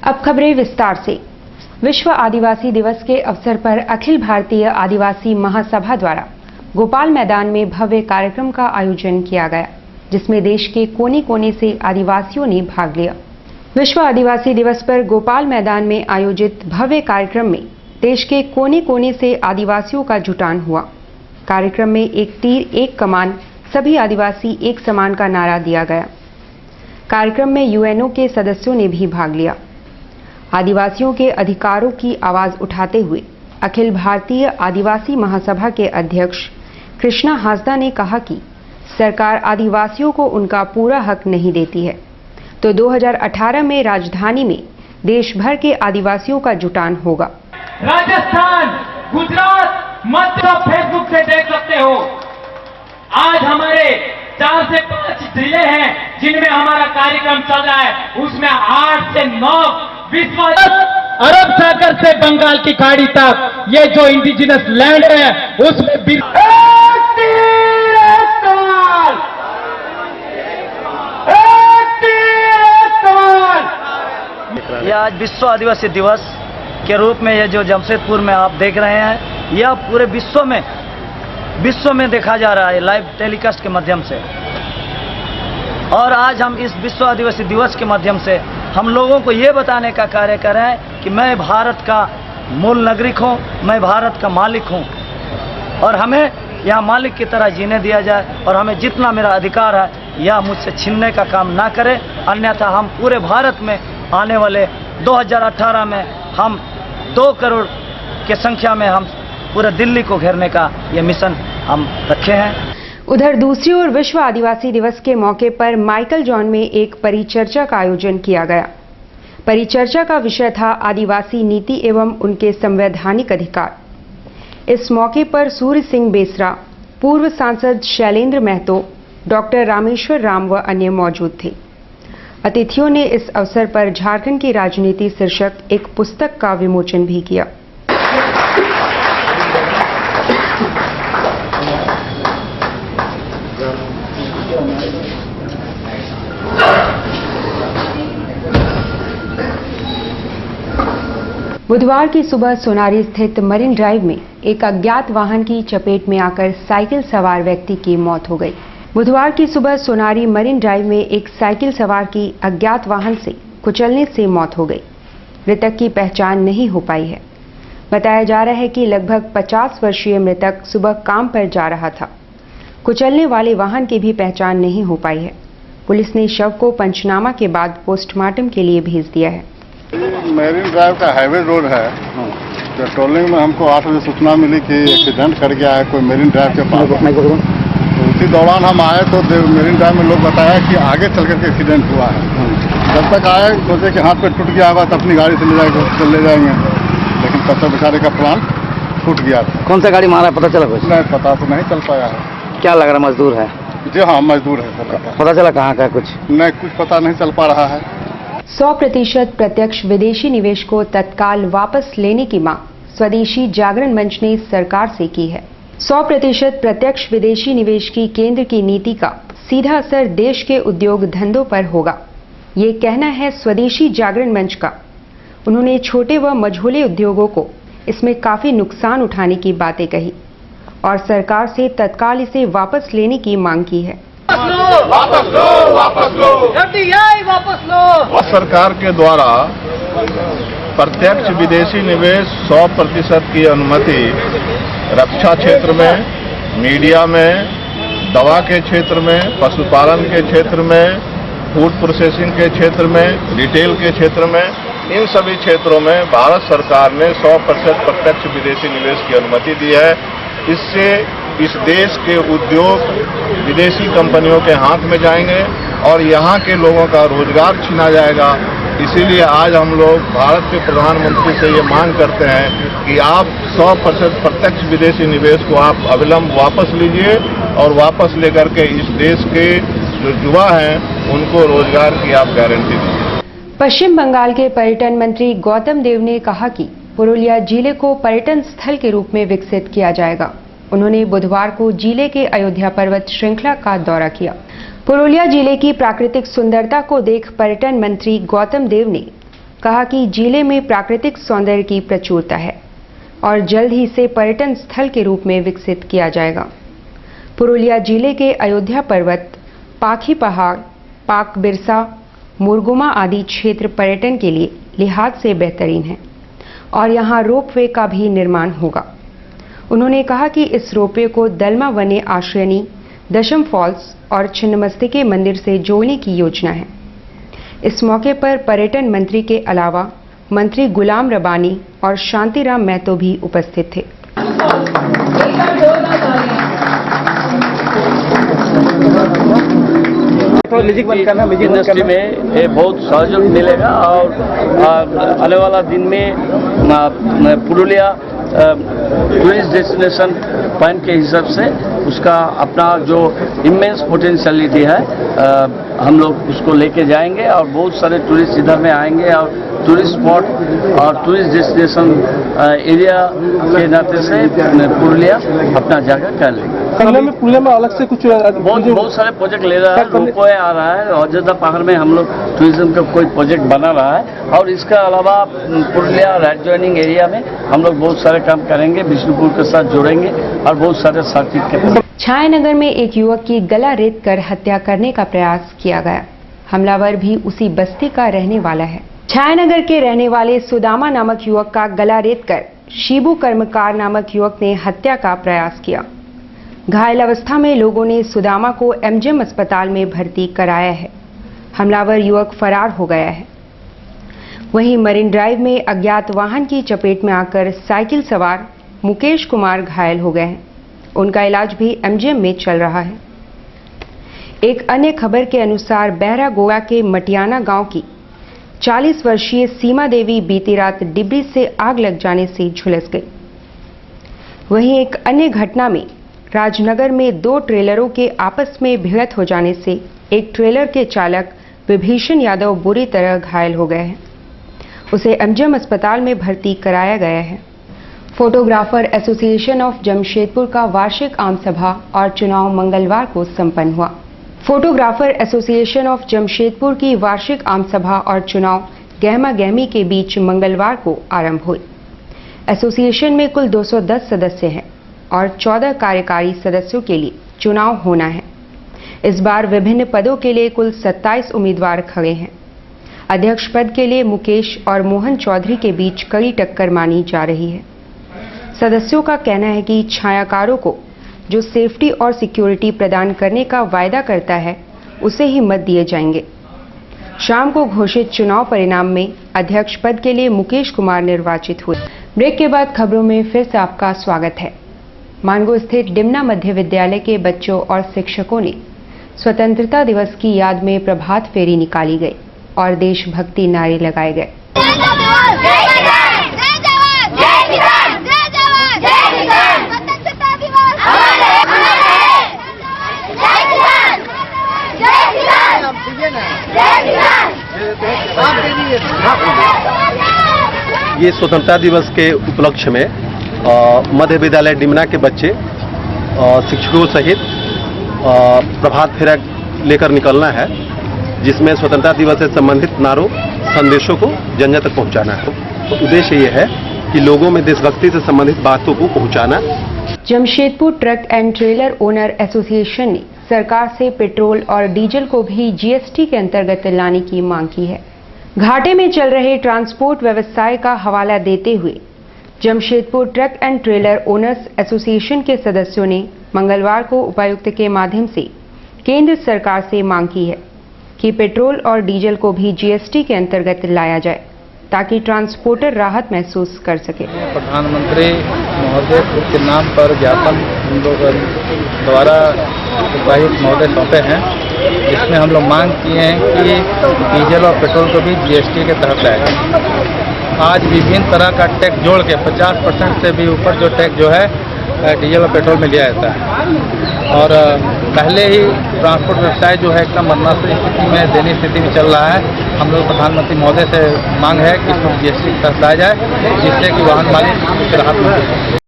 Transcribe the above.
अब खबरें विस्तार से। विश्व आदिवासी दिवस के अवसर पर अखिल भारतीय आदिवासी महासभा द्वारा गोपाल मैदान में भव्य कार्यक्रम का आयोजन किया गया, जिसमें देश के कोने कोने से आदिवासियों ने भाग लिया। विश्व आदिवासी दिवस पर गोपाल मैदान में आयोजित भव्य कार्यक्रम में देश के कोने कोने से आदिवासियों का जुटान हुआ। कार्यक्रम में एक तीर एक कमान, सभी आदिवासी एक समान का नारा दिया गया। कार्यक्रम में यूएनओ के सदस्यों ने भी भाग लिया। आदिवासियों के अधिकारों की आवाज उठाते हुए अखिल भारतीय आदिवासी महासभा के अध्यक्ष कृष्णा हासदा ने कहा कि सरकार आदिवासियों को उनका पूरा हक नहीं देती है, तो 2018 में राजधानी में देश भर के आदिवासियों का जुटान होगा। राजस्थान, गुजरात, मध्य फेसबुक से देख सकते हो, आज हमारे 4 से 5 जिले हैं जिनमें हमारा कार्यक्रम चल रहा है। उसमें 8 से 9 विश्व अरब सागर से बंगाल की खाड़ी तक ये जो इंडिजिनस लैंड है उसमें भी यह आज विश्व आदिवासी दिवस के रूप में ये जो जमशेदपुर में आप देख रहे हैं, यह पूरे विश्व में देखा जा रहा है लाइव टेलीकास्ट के माध्यम से। और आज हम इस विश्व आदिवासी दिवस के माध्यम से हम लोगों को ये बताने का कार्य कर रहे हैं कि मैं भारत का मूल नागरिक हूँ, मैं भारत का मालिक हूँ और हमें यहाँ मालिक की तरह जीने दिया जाए और हमें जितना मेरा अधिकार है यह मुझसे छीनने का काम ना करे, अन्यथा हम पूरे भारत में आने वाले 2018 में हम 2 करोड़ की संख्या में हम पूरे दिल्ली को घेरने का ये मिशन हम रखे हैं। उधर दूसरी ओर विश्व आदिवासी दिवस के मौके पर माइकल जॉन में एक परिचर्चा का आयोजन किया गया। परिचर्चा का विषय था आदिवासी नीति एवं उनके संवैधानिक अधिकार। इस मौके पर सूर्य सिंह बेसरा, पूर्व सांसद शैलेंद्र महतो, डॉक्टर रामेश्वर राम व अन्य मौजूद थे। अतिथियों ने इस अवसर पर झारखंड की राजनीति शीर्षक एक पुस्तक का विमोचन भी किया। बुधवार की सुबह सोनारी स्थित मरीन ड्राइव में एक अज्ञात वाहन की चपेट में आकर साइकिल सवार व्यक्ति की मौत हो गई। बुधवार की सुबह सोनारी मरीन ड्राइव में एक साइकिल सवार की अज्ञात वाहन से कुचलने से मौत हो गई। मृतक की पहचान नहीं हो पाई है। बताया जा रहा है कि लगभग 50 वर्षीय मृतक सुबह काम पर जा रहा था। कुचलने वाले वाहन की भी पहचान नहीं हो पाई है। पुलिस ने शव को पंचनामा के बाद पोस्टमार्टम के लिए भेज दिया है। मरीन ड्राइव का हाईवे रोड है। पेट्रोलिंग में हमको 8 बजे सूचना मिली कि एक्सीडेंट कर गया है कोई मरीन ड्राइव के पास। तो उसी दौरान हम आए तो मरीन ड्राइव में लोग बताया कि आगे चल करके एक्सीडेंट हुआ है। जब तक आए सोचे कि हाथ पे टूट गया होगा तो अपनी गाड़ी से ले जाएंगे, लेकिन तब तक बेचारे का प्लान टूट गया था। कौन सा गाड़ी मारा पता चला? कुछ नहीं पता, तो नहीं चल पाया है। क्या लग रहा मजदूर है? जी हाँ, मजदूर है। पता चला कहाँ का? कुछ नहीं, कुछ पता नहीं चल पा रहा है। 100% प्रत्यक्ष विदेशी निवेश को तत्काल वापस लेने की मांग स्वदेशी जागरण मंच ने सरकार से की है। 100% प्रत्यक्ष विदेशी निवेश की केंद्र की नीति का सीधा असर देश के उद्योग धंधों पर होगा, ये कहना है स्वदेशी जागरण मंच का। उन्होंने छोटे व मझोले उद्योगों को इसमें काफी नुकसान उठाने की बातें कही और सरकार से तत्काल इसे वापस लेने की मांग की है। वापस लो, FDI वापस लो। सरकार के द्वारा प्रत्यक्ष विदेशी निवेश 100% की अनुमति रक्षा क्षेत्र में, मीडिया में, दवा के क्षेत्र में, पशुपालन के क्षेत्र में, फूड प्रोसेसिंग के क्षेत्र में, रिटेल के क्षेत्र में, इन सभी क्षेत्रों में भारत सरकार ने 100% प्रत्यक्ष विदेशी निवेश की अनुमति दी है। इससे इस देश के उद्योग विदेशी कंपनियों के हाथ में जाएंगे और यहाँ के लोगों का रोजगार छीना जाएगा। इसीलिए आज हम लोग भारत के प्रधानमंत्री से ये मांग करते हैं कि आप 100% प्रत्यक्ष विदेशी निवेश को आप अविलंब वापस लीजिए और वापस लेकर के इस देश के जो युवा हैं उनको रोजगार की आप गारंटी दीजिए। पश्चिम बंगाल के पर्यटन मंत्री गौतम देव ने कहा कि पुरुलिया जिले को पर्यटन स्थल के रूप में विकसित किया जाएगा। उन्होंने बुधवार को जिले के अयोध्या पर्वत श्रृंखला का दौरा किया। पुरुलिया जिले की प्राकृतिक सुंदरता को देख पर्यटन मंत्री गौतम देव ने कहा कि जिले में प्राकृतिक सौंदर्य की प्रचुरता है और जल्द ही इसे पर्यटन स्थल के रूप में विकसित किया जाएगा। पुरुलिया जिले के अयोध्या पर्वत, पाखी पहाड़, पाक बिरसा, मुरगुमा आदि क्षेत्र पर्यटन के लिए लिहाज से बेहतरीन है और यहाँ रोपवे का भी निर्माण होगा। उन्होंने कहा कि इस रोपवे को दलमा वन्य आश्रयनी, दशम फॉल्स और छिन्नमस्तिके मंदिर से जोड़ने की योजना है। इस मौके पर पर्यटन मंत्री के अलावा मंत्री गुलाम रबानी और शांतिराम महतो भी उपस्थित थे। इंडस्ट्री में ये बहुत सहयोग मिलेगा और आने वाला दिन में पुरुलिया टूरिस्ट डेस्टिनेशन पॉइंट के हिसाब से उसका अपना जो इमेंस पोटेंशियलिटी है हम लोग उसको लेके जाएंगे और बहुत सारे टूरिस्ट इधर में आएंगे और टूरिस्ट स्पॉट और टूरिस्ट डेस्टिनेशन एरिया के नाते से पुरुलिया अपना जगह कर लेंगे। पुरुलिया में अलग से कुछ बहुत सारे प्रोजेक्ट ले रहा है, रोपवे आ रहा है, अयोध्या पहाड़ में हम लोग टूरिज्म का कोई प्रोजेक्ट बना रहा है और इसका अलावा पुरुलिया राइट ज्वाइनिंग एरिया में हम लोग बहुत सारे काम करेंगे, विष्णुपुर के साथ जोड़ेंगे और बहुत सारे सर्टिफिकेट। छायानगर में एक युवक की गला रेत कर हत्या करने का प्रयास किया गया। हमलावर भी उसी बस्ती का रहने वाला है। छायानगर के रहने वाले सुदामा नामक युवक का गला रेत कर शिबू कर्मकार नामक युवक ने हत्या का प्रयास किया। घायल अवस्था में लोगों ने सुदामा को एमजीएम अस्पताल में भर्ती कराया है। हमलावर युवक फरार हो गया है। वहीं मरीन ड्राइव में अज्ञात वाहन की चपेट में आकर साइकिल सवार मुकेश कुमार घायल हो गए हैं। उनका इलाज भी एमजीएम में चल रहा है। एक अन्य खबर के अनुसार बहरा गोवा के मटियाना गांव की 40 वर्षीय सीमा देवी बीती रात डिबरी से आग लग जाने से झुलस गई। वहीं एक अन्य घटना में राजनगर में 2 ट्रेलरों के आपस में भिड़ंत हो जाने से एक ट्रेलर के चालक विभीषण यादव बुरी तरह घायल हो गए हैं। उसे एमजीएम अस्पताल में भर्ती कराया गया है। फोटोग्राफर एसोसिएशन ऑफ जमशेदपुर का वार्षिक आम सभा और चुनाव मंगलवार को संपन्न हुआ। फोटोग्राफर एसोसिएशन ऑफ जमशेदपुर की वार्षिक आम सभा और चुनाव गहमा गहमी के बीच मंगलवार को आरंभ हुई। एसोसिएशन में कुल 210 सदस्य हैं और 14 कार्यकारी सदस्यों के लिए चुनाव होना है। इस बार विभिन्न पदों के लिए कुल 27 उम्मीदवार खड़े हैं। अध्यक्ष पद के लिए मुकेश और मोहन चौधरी के बीच कड़ी टक्कर मानी जा रही है। सदस्यों का कहना है कि छायाकारों को जो सेफ्टी और सिक्योरिटी प्रदान करने का वायदा करता है उसे ही मत दिए जाएंगे। शाम को घोषित चुनाव परिणाम में अध्यक्ष पद के लिए मुकेश कुमार निर्वाचित हुए। ब्रेक के बाद खबरों में फिर से आपका स्वागत है। मानगो स्थित डिमना मध्य विद्यालय के बच्चों और शिक्षकों ने स्वतंत्रता दिवस की याद में प्रभात फेरी निकाली गई और देशभक्ति नारे लगाए गए। ये स्वतंत्रता दिवस के उपलक्ष्य में मध्य विद्यालय डिमना के बच्चे शिक्षकों सहित प्रभात फेरा लेकर निकलना है, जिसमें स्वतंत्रता दिवस से संबंधित नारों संदेशों को जन जन तक पहुंचाना है। तो उद्देश्य ये है कि लोगों में देशभक्ति से संबंधित बातों को पहुंचाना। Jamshedpur truck and trailer owner association ने सरकार से पेट्रोल और डीजल को भी जीएसटी के अंतर्गत लाने की मांग की है। घाटे में चल रहे ट्रांसपोर्ट व्यवसाय का हवाला देते हुए Jamshedpur truck and trailer owners association के सदस्यों ने मंगलवार को उपायुक्त के माध्यम से केंद्र सरकार से मांग की है कि पेट्रोल और डीजल को भी जीएसटी के अंतर्गत लाया जाए ताकि ट्रांसपोर्टर राहत महसूस कर सके। प्रधानमंत्री महोदय के नाम पर ज्ञापन हम लोग द्वारा उपायुक्त महोदय सौंपे हैं, जिसमें हम लोग मांग किए हैं कि डीजल और पेट्रोल को भी जीएसटी के तहत लाया। आज विभिन्न तरह का टैक्स जोड़ के 50% से भी ऊपर जो टैक्स जो है डीजल और पेट्रोल में लिया जाता है और पहले ही ट्रांसपोर्ट व्यवसाय जो है एकदम मरणासीन स्थिति में दयनीय स्थिति में चल रहा है। हम लोग प्रधानमंत्री महोदय से मांग है कि इसको जीएसटी के तहत लाया जाए, जिससे कि वाहन मालिक राहत मिले।